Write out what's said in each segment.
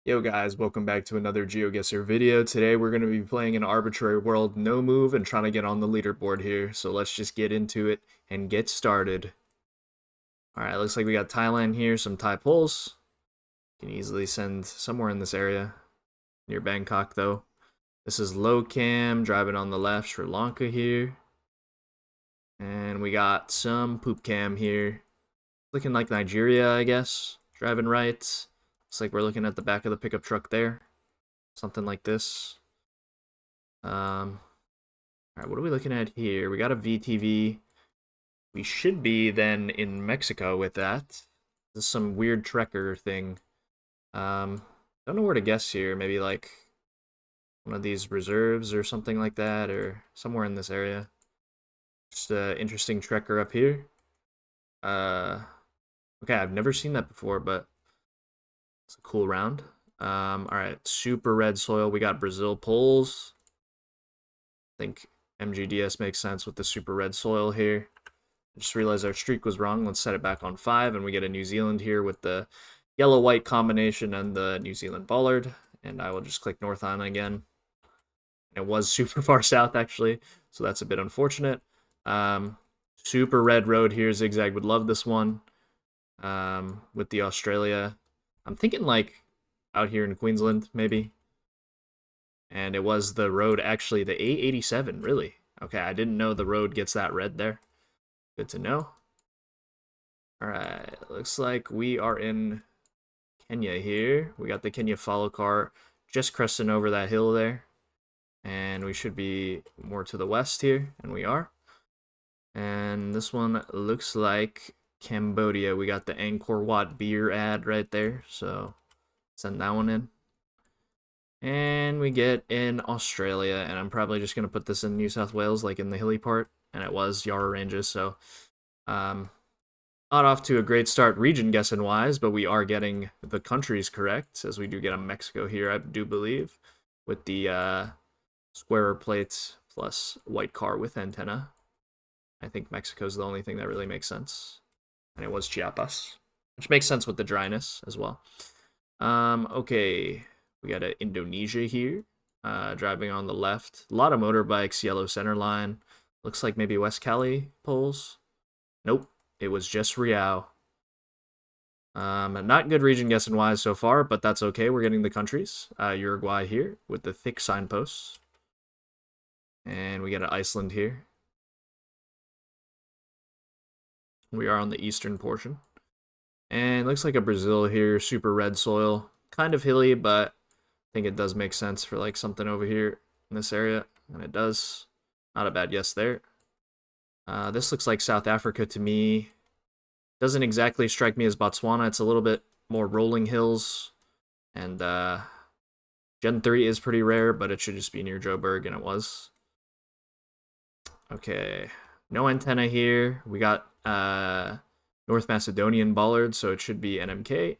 Yo guys, welcome back to another GeoGuessr video. Today we're going to be playing an arbitrary world no move and trying to get on the leaderboard here. So let's just get into it and get started. Alright, looks like we got Thailand here, some Thai pulls. Can easily send somewhere in this area. Near Bangkok though. This is low cam, driving on the left, Sri Lanka here. And we got some poop cam here. Looking like Nigeria, I guess. Driving right. Looks like we're looking at the back of the pickup truck there. Something like this. All right, what are we looking at here? We got a VTV. We should be then in Mexico with that. This is some weird trekker thing. Don't know where to guess here. Maybe like one of these reserves or something like that, or somewhere in this area. Just an interesting trekker up here. Okay, I've never seen that before, but it's a cool round. All right, super red soil. We got Brazil poles. I think MGDS makes sense with the super red soil here. I just realized our streak was wrong. Let's set it back on 5, and we get a New Zealand here with the yellow-white combination and the New Zealand bollard. And I will just click North on again. It was super far south, actually, so that's a bit unfortunate. Super red road here. Zigzag would love this one with the Australia. I'm thinking like out here in Queensland, maybe. And it was the road, actually, the A87, really. Okay, I didn't know the road gets that red there. Good to know. Alright, looks like we are in Kenya here. We got the Kenya follow car just cresting over that hill there. And we should be more to the west here, and we are. And this one looks like Cambodia. We got the Angkor Wat beer ad right there, so send that one in. And we get in Australia, and I'm probably just going to put this in New South Wales, like in the hilly part, and it was Yarra Ranges, so not off to a great start region guessing wise, but we are getting the countries correct, as we do get a Mexico here, I do believe, with the squarer plates plus white car with antenna. I think Mexico's the only thing that really makes sense, and it was Chiapas, which makes sense with the dryness as well. Okay. We got an Indonesia here, driving on the left. A lot of motorbikes, yellow center line. Looks like maybe West Cali poles. Nope, it was just Riau. Not good region guessing wise so far, but that's okay. We're getting the countries. Uruguay here with the thick signposts. And we get an Iceland here. We are on the eastern portion. And looks like a Brazil here, super red soil. Kind of hilly, but I think it does make sense for like something over here in this area, and it does. Not a bad guess there. This looks like South Africa to me. Doesn't exactly strike me as Botswana. It's a little bit more rolling hills, and Gen 3 is pretty rare, but it should just be near Joburg, and it was. Okay, no antenna here. We got North Macedonian bollard, so it should be NMK.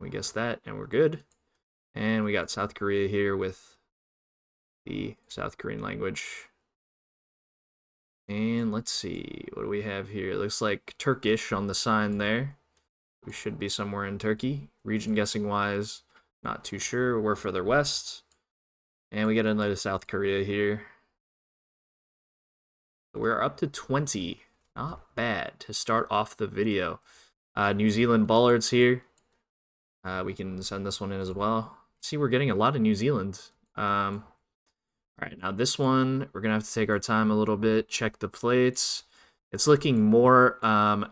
We guess that, and we're good. And we got South Korea here with the South Korean language. And let's see, what do we have here? It looks like Turkish on the sign there. We should be somewhere in Turkey. Region guessing wise, not too sure. We're further west. And we get another South Korea here. We're up to 20. Not bad to start off the video. New Zealand bollards here. We can send this one in as well. See, we're getting a lot of New Zealand. All right, now this one, we're going to have to take our time a little bit, check the plates. It's looking more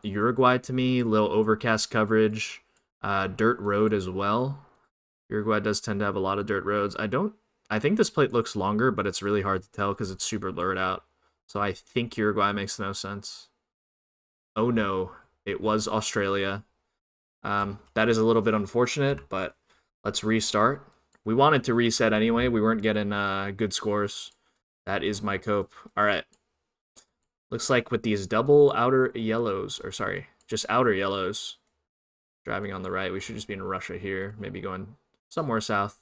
Uruguay to me, little overcast coverage, dirt road as well. Uruguay does tend to have a lot of dirt roads. I think this plate looks longer, but it's really hard to tell because it's super blurred out. So I think Uruguay makes no sense. Oh no, it was Australia. That is a little bit unfortunate, but let's restart. We wanted to reset anyway. We weren't getting good scores. That is my cope. All right. Looks like with these double outer yellows, or sorry, just outer yellows, driving on the right, we should just be in Russia here, maybe going somewhere south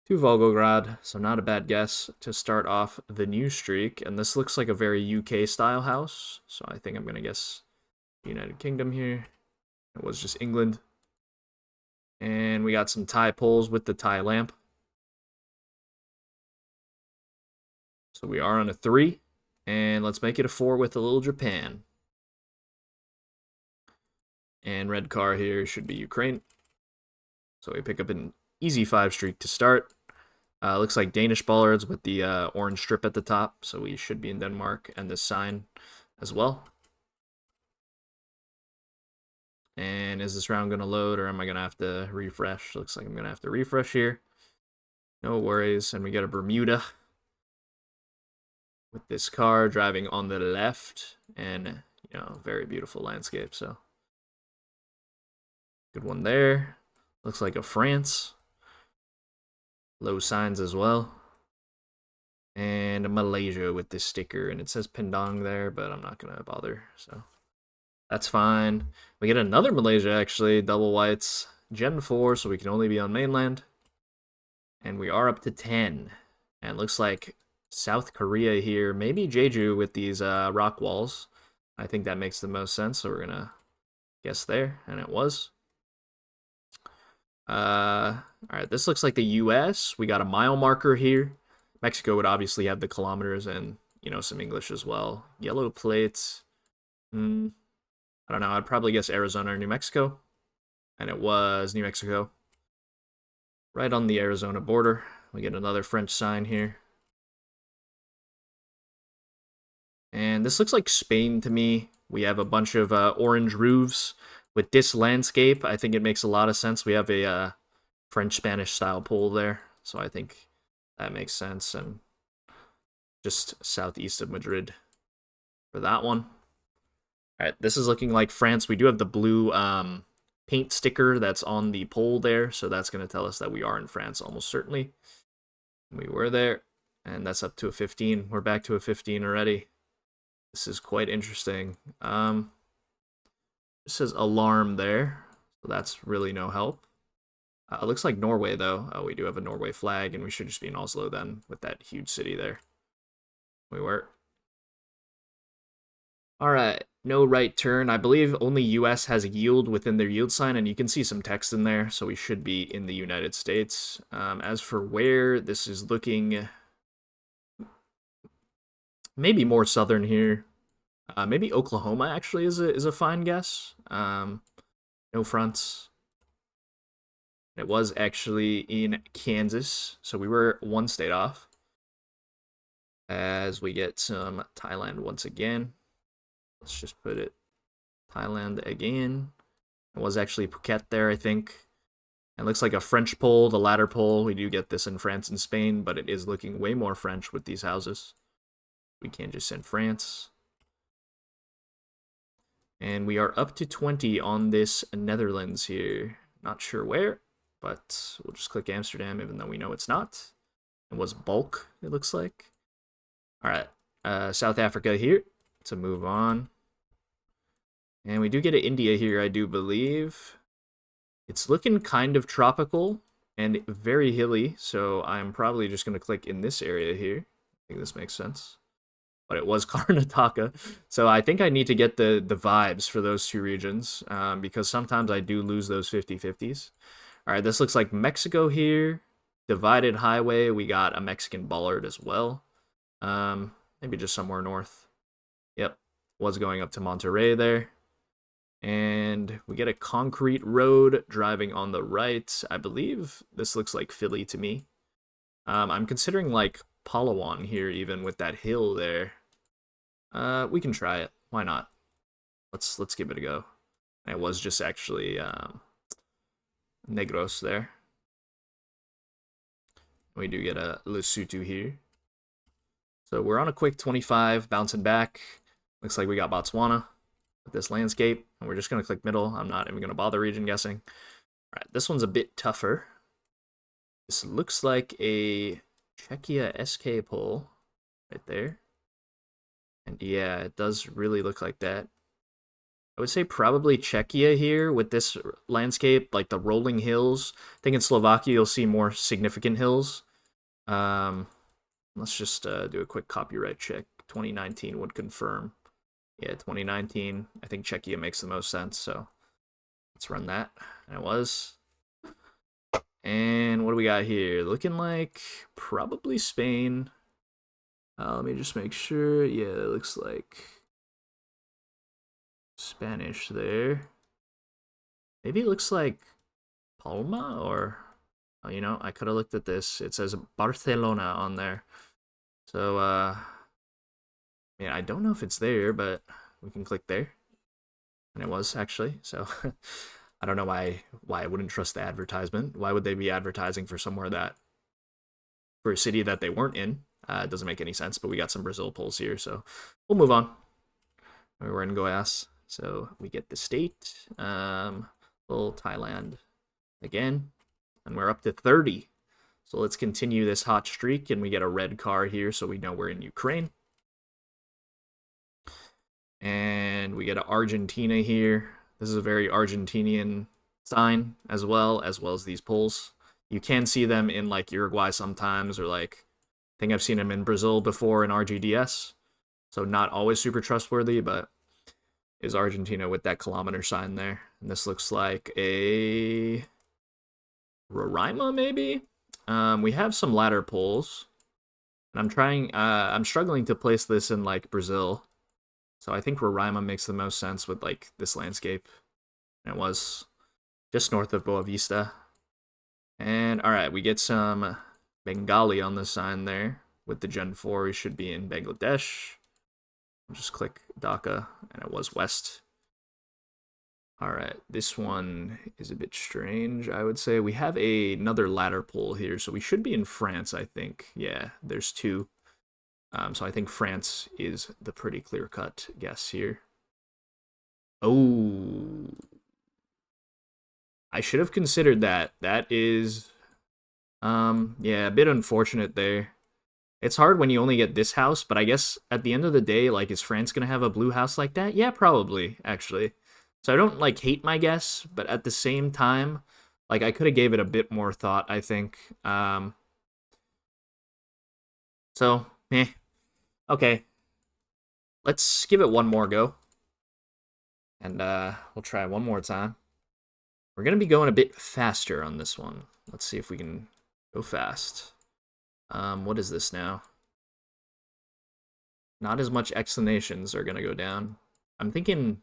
to Volgograd. So not a bad guess to start off the new streak. And this looks like a very UK style house. So I think I'm going to guess United Kingdom here. It was just England. And we got some Thai poles with the Thai lamp. So we are on a 3. And let's make it a 4 with a little Japan. And red car here should be Ukraine. So we pick up an easy 5 streak to start. Looks like Danish bollards with the orange strip at the top. So we should be in Denmark and this sign as well. And is this round going to load or am I going to have to refresh? Looks like I'm going to have to refresh here. No worries. And we get a Bermuda with this car driving on the left. And, you know, very beautiful landscape. So good one there. Looks like a France. Low signs as well. And Malaysia with this sticker. And it says Pendang there, but I'm not going to bother. So that's fine. We get another Malaysia, actually. Double whites. Gen 4, so we can only be on mainland. And we are up to 10. And it looks like South Korea here. Maybe Jeju with these rock walls. I think that makes the most sense, so we're going to guess there. And it was. Alright, this looks like the US. We got a mile marker here. Mexico would obviously have the kilometers and, you know, some English as well. Yellow plates. I don't know. I'd probably guess Arizona or New Mexico. And it was New Mexico. Right on the Arizona border. We get another French sign here. And this looks like Spain to me. We have a bunch of orange roofs. With this landscape, I think it makes a lot of sense. We have a French-Spanish style pole there. So I think that makes sense. And just southeast of Madrid for that one. All right, this is looking like France. We do have the blue paint sticker that's on the pole there. So that's going to tell us that we are in France almost certainly. We were there. And that's up to a 15. We're back to a 15 already. This is quite interesting. It says alarm there, so that's really no help. It looks like Norway, though. Oh, we do have a Norway flag, and we should just be in Oslo then, with that huge city there. We were. All right, no right turn. I believe only US has yield within their yield sign, and you can see some text in there, so we should be in the United States. As for where, this is looking maybe more southern here. Maybe Oklahoma actually is a fine guess. No fronts. It was actually in Kansas, so we were one state off. As we get some Thailand once again. Let's just put it Thailand again. It was actually Phuket there, I think. It looks like a French pole, the ladder pole. We do get this in France and Spain, but it is looking way more French with these houses. We can't just send France. And we are up to 20 on this Netherlands here. Not sure where, but we'll just click Amsterdam, even though we know it's not. It was bulk, it looks like. All right, South Africa here to move on. And we do get an India here, I do believe. It's looking kind of tropical and very hilly, so I'm probably just going to click in this area here. I think this makes sense. But it was Karnataka. So I think I need to get the vibes for those two regions because sometimes I do lose those 50-50s. All right, this looks like Mexico here. Divided highway. We got a Mexican bollard as well. Maybe just somewhere north. Yep, was going up to Monterrey there. And we get a concrete road driving on the right. I believe this looks like Philly to me. I'm considering like Palawan here, even with that hill there. We can try it. Why not? Let's give it a go. And it was just actually Negros there. We do get a Lesotho here. So we're on a quick 25, bouncing back. Looks like we got Botswana with this landscape. And we're just going to click middle. I'm not even going to bother region guessing. All right, this one's a bit tougher. This looks like a Czechia SK pole right there. And yeah, it does really look like that. I would say probably Czechia here with this landscape, like the rolling hills. I think in Slovakia you'll see more significant hills. Let's just do a quick copyright check. 2019 would confirm. Yeah, 2019. I think Czechia makes the most sense, so let's run that. And it was. And what do we got here? Looking like probably Spain. Let me just make sure. Yeah, it looks like Spanish there. Maybe it looks like Palma or... Oh, you know, I could have looked at this. It says Barcelona on there. So, yeah, I don't know if it's there, but we can click there. And it was, actually. So, I don't know why I wouldn't trust the advertisement. Why would they be advertising for somewhere that... For a city that they weren't in? It doesn't make any sense, but we got some Brazil polls here, so we'll move on. We're in Goiás. So, we get the state. Little Thailand again. And we're up to 30. So let's continue this hot streak, and we get a red car here, so we know we're in Ukraine. And we get an Argentina here. This is a very Argentinian sign as well as these polls. You can see them in like Uruguay sometimes, or like I think I've seen them in Brazil before in RGDS. So not always super trustworthy, but is Argentina with that kilometer sign there. And this looks like a Roraima, maybe? We have some ladder poles. And I'm struggling to place this in, like, Brazil. So I think Roraima makes the most sense with, like, this landscape. And it was just north of Boa Vista. And, alright, we get some Bengali on the sign there. With the Gen 4, we should be in Bangladesh. I'll just click Dhaka, and it was west. Alright, this one is a bit strange, I would say. We have another ladder pole here, so we should be in France, I think. Yeah, there's two. So I think France is the pretty clear-cut guess here. Oh. I should have considered that. That is, yeah, a bit unfortunate there. It's hard when you only get this house, but I guess at the end of the day, like, is France gonna have a blue house like that? Yeah, probably, actually. So I don't, like, hate my guess, but at the same time, like, I could have gave it a bit more thought, I think. So, okay. Let's give it one more go. And, we'll try one more time. We're gonna be going a bit faster on this one. Let's see if we can go fast. What is this now? Not as much explanations are gonna go down. I'm thinking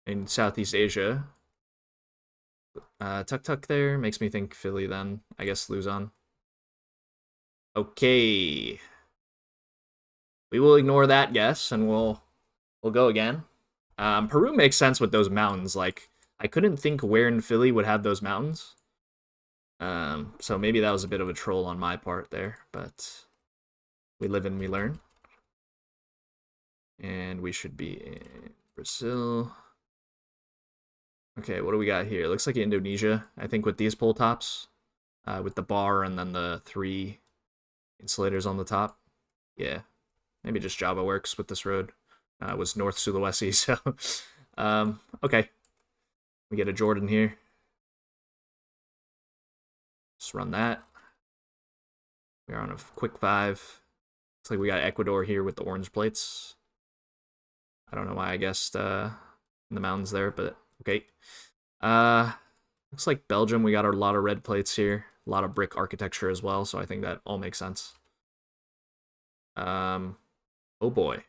in Southeast Asia. Tuk-tuk there makes me think Philly then. I guess Luzon. Okay. We will ignore that guess, and we'll go again. Peru makes sense with those mountains. Like, I couldn't think where in Philly would have those mountains. So maybe that was a bit of a troll on my part there, but we live and we learn. And we should be in Brazil. Okay, what do we got here? It looks like Indonesia, I think, with these pole tops. With the bar and then the 3 insulators on the top. Yeah, maybe just Java works with this road. It was North Sulawesi, so... okay. We get a Jordan here. Just run that. We're on a quick 5. Looks like we got Ecuador here with the orange plates. I don't know why I guessed in the mountains there, but okay. Looks like Belgium, we got a lot of red plates here. A lot of brick architecture as well, so I think that all makes sense. Oh boy.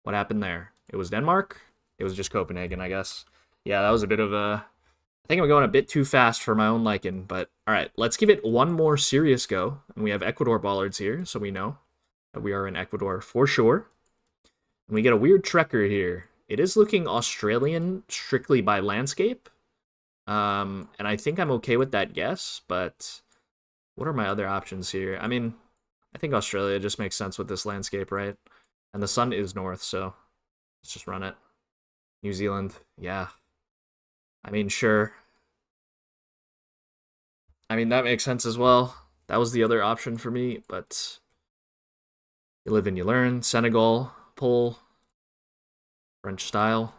What happened there? It was Denmark? It was just Copenhagen, I guess. Yeah, that was a bit of a... I think I'm going a bit too fast for my own liking, but alright, let's give it one more serious go. And we have Ecuador bollards here, so we know that we are in Ecuador for sure. And we get a weird trekker here. It is looking Australian strictly by landscape. And I think I'm okay with that guess, but what are my other options here? I mean, I think Australia just makes sense with this landscape, right? And the sun is north, so let's just run it. New Zealand, yeah. I mean, sure. I mean, that makes sense as well. That was the other option for me, but you live and you learn. Senegal, pole, French style.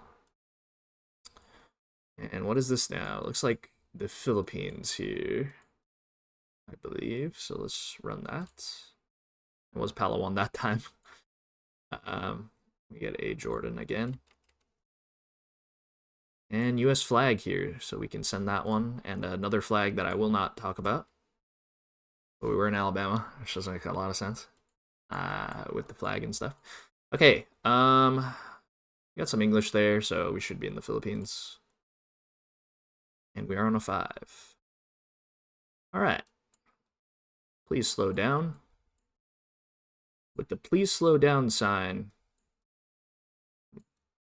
And what is this now? It looks like the Philippines here, I believe. So let's run that. It was Palawan that time. We get a Jordan again. And US flag here, so we can send that one. And another flag that I will not talk about. But we were in Alabama, which doesn't make a lot of sense with the flag and stuff. Okay, we got some English there, so we should be in the Philippines. And we are on a 5. All right. Please slow down. With the please slow down sign,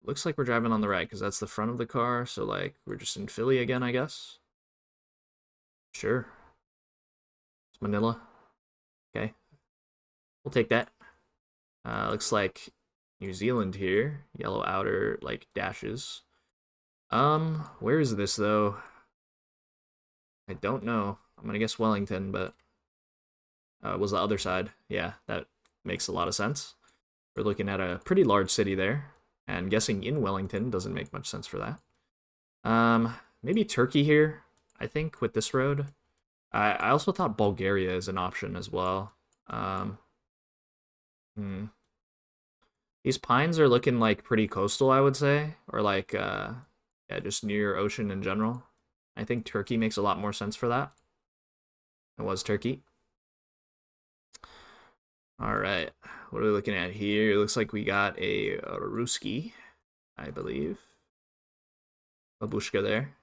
looks like we're driving on the right because that's the front of the car. So, like, we're just in Philly again, I guess. Sure. It's Manila. Okay. We'll take that. Looks like New Zealand here. Yellow outer, like, dashes. Where is this, though? I don't know. I'm gonna guess Wellington, but it was the other side. Yeah, that makes a lot of sense. We're looking at a pretty large city there, and guessing in Wellington doesn't make much sense for that. Maybe Turkey here, I think, with this road. I also thought Bulgaria is an option as well. These pines are looking like pretty coastal, I would say, or like, yeah, just near ocean in general. I think Turkey makes a lot more sense for that. It was Turkey. All right, what are we looking at here? It looks like we got a Ruski, I believe. Babushka there.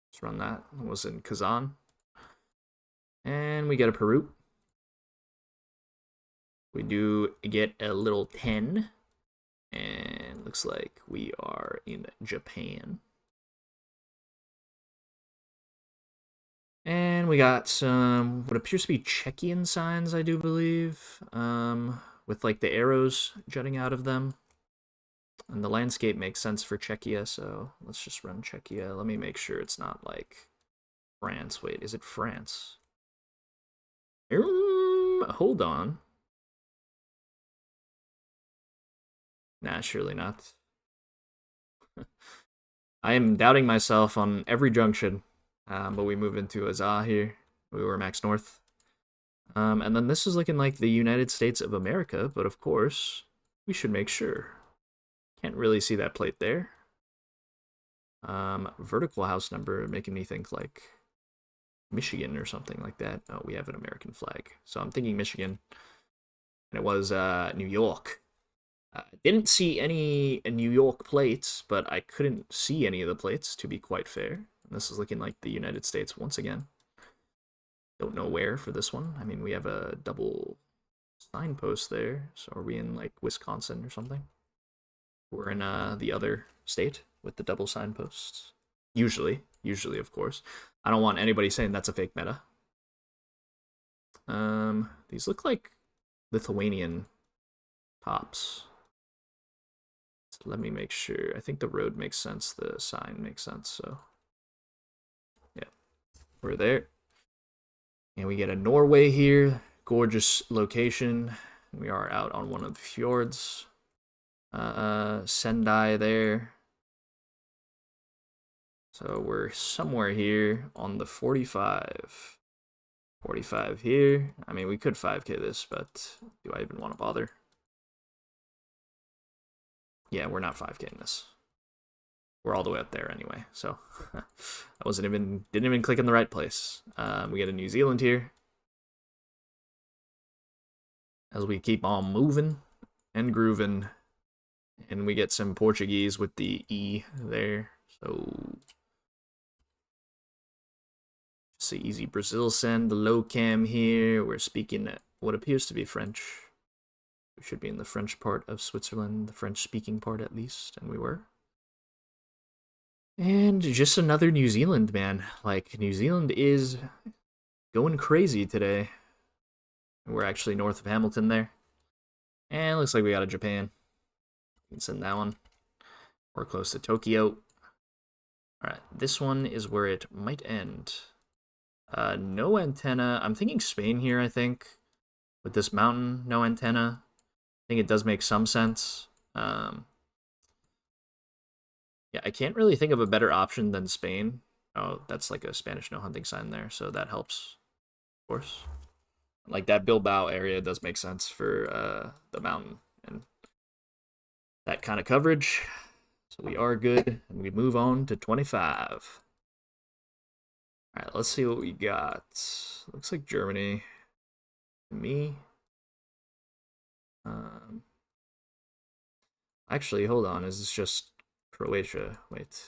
Let's run that. It was in Kazan. And we get a Peru. We do get a little 10. And looks like we are in Japan. And we got some what appears to be Czechian signs, I do believe, with like the arrows jutting out of them. And the landscape makes sense for Czechia, so let's just run Czechia. Let me make sure it's not like France. Wait, is it France? Hold on. Nah, surely not. I am doubting myself on every junction. But we move into Azah here. We were max north. And then this is looking like the United States of America, but of course, we should make sure. Can't really see that plate there. Vertical house number making me think like Michigan or something like that. Oh, we have an American flag. So I'm thinking Michigan. And it was New York. Didn't see any New York plates, but I couldn't see any of the plates, to be quite fair. This is looking like the United States once again. Don't know where for this one. I mean, we have a double signpost there. So are we in like Wisconsin or something? We're in the other state with the double signposts. Usually, of course. I don't want anybody saying that's a fake meta. These look like Lithuanian tops. So let me make sure. I think the road makes sense. The sign makes sense. So yeah, we're there. And we get a Norway here. Gorgeous location. We are out on one of the fjords. Sendai there. So we're somewhere here on the 45. 45 here. I mean, we could 5K this, but do I even want to bother? Yeah, we're not 5K'ing this. We're all the way up there anyway, so I didn't even click in the right place. We get a New Zealand here. As we keep on moving and grooving. And we get some Portuguese with the E there. So just an easy Brazil send, the low cam here. We're speaking what appears to be French. We should be in the French part of Switzerland, the French-speaking part at least, and we were. And just another New Zealand, man. Like, New Zealand is going crazy today. We're actually north of Hamilton there. And it looks like we got a Japan. We can send that one. We're close to Tokyo. Alright, this one is where it might end. No antenna. I'm thinking Spain here, I think. With this mountain, no antenna. I think it does make some sense. Yeah, I can't really think of a better option than Spain. Oh, that's like a Spanish no hunting sign there, so that helps, of course. Like, that Bilbao area does make sense for the mountain and that kind of coverage. So we are good, and we move on to 25. Alright, let's see what we got. Looks like Germany. Me. Actually, hold on. Is this just Croatia? Wait.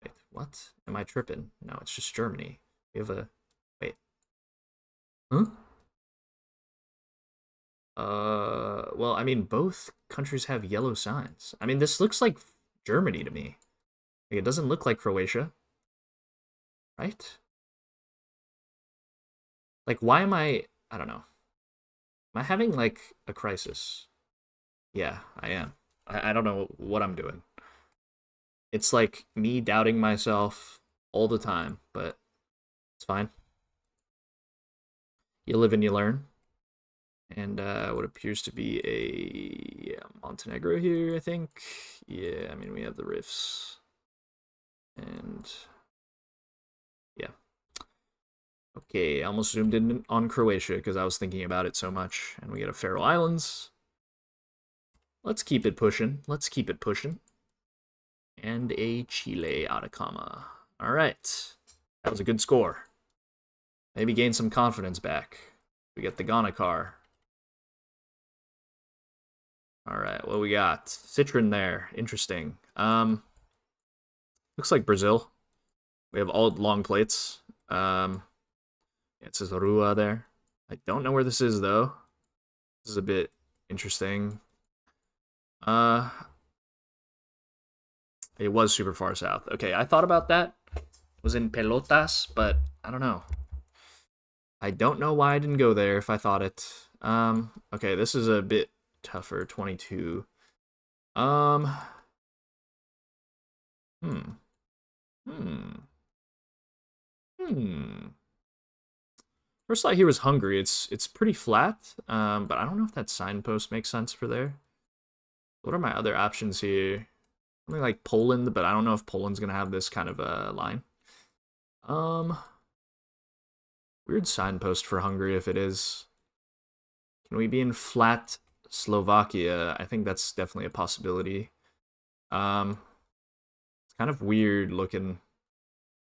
Wait, what? Am I tripping? No, it's just Germany. We have a... Wait. Huh? Well, I mean, both countries have yellow signs. I mean, this looks like Germany to me. Like, it doesn't look like Croatia. Right? Like, why am I don't know. Am I having, like, a crisis? Yeah, I am. I don't know what I'm doing. It's like me doubting myself all the time, but it's fine. You live and you learn. And what appears to be a Montenegro here, I think. Yeah, I mean, we have the riffs. And yeah. Okay, I almost zoomed in on Croatia because I was thinking about it so much. And we get a Faroe Islands. Let's keep it pushing. Let's keep it pushing. And a Chile Atacama. All right. That was a good score. Maybe gain some confidence back. We get the Ghana car. All right, what we got? Citron there. Interesting. Looks like Brazil. We have all long plates. It says Rua there. I don't know where this is though. This is a bit interesting. It was super far south. Okay, I thought about that. It was in Pelotas, but I don't know. I don't know why I didn't go there if I thought it. Okay, this is a bit tougher. 22. Hmm. Hmm. Hmm. First thought here was Hungary. It's pretty flat, but I don't know if that signpost makes sense for there. What are my other options here? Something like Poland, but I don't know if Poland's gonna have this kind of a line. Weird signpost for Hungary if it is. Can we be in flat Slovakia? I think that's definitely a possibility. It's kind of weird looking.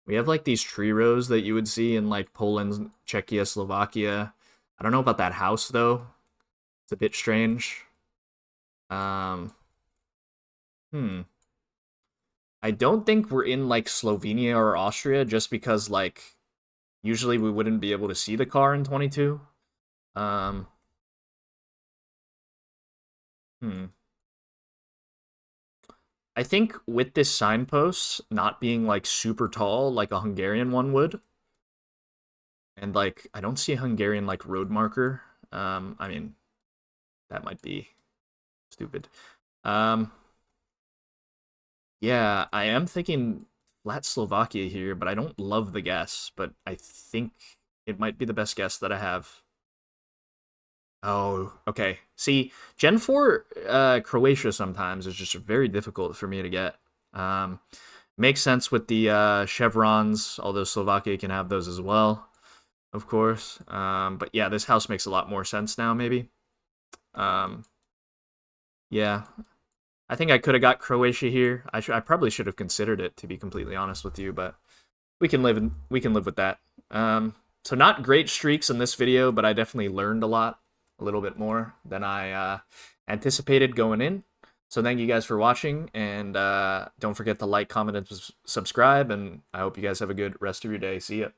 We have like these tree rows that you would see in like Poland, Czechia, Slovakia. I don't know about that house though. It's a bit strange. I don't think we're in like Slovenia or Austria just because like usually we wouldn't be able to see the car in 22. Um hmm. I think with this signpost not being like super tall like a Hungarian one would, and like I don't see a Hungarian like road marker. I mean that might be stupid. Um yeah, I am thinking flat Slovakia here, but I don't love the guess, but I think it might be the best guess that I have. Oh, okay. See, Gen 4 Croatia sometimes is just very difficult for me to get. Um, Makes sense with the chevrons, although Slovakia can have those as well, of course. But yeah, this house makes a lot more sense now, maybe. Um, yeah, I think I could have got Croatia here. I probably should have considered it, to be completely honest with you, but we can live with that. So not great streaks in this video, but I definitely learned a little bit more than I anticipated going in. So thank you guys for watching, and don't forget to like, comment, and subscribe, and I hope you guys have a good rest of your day. See ya.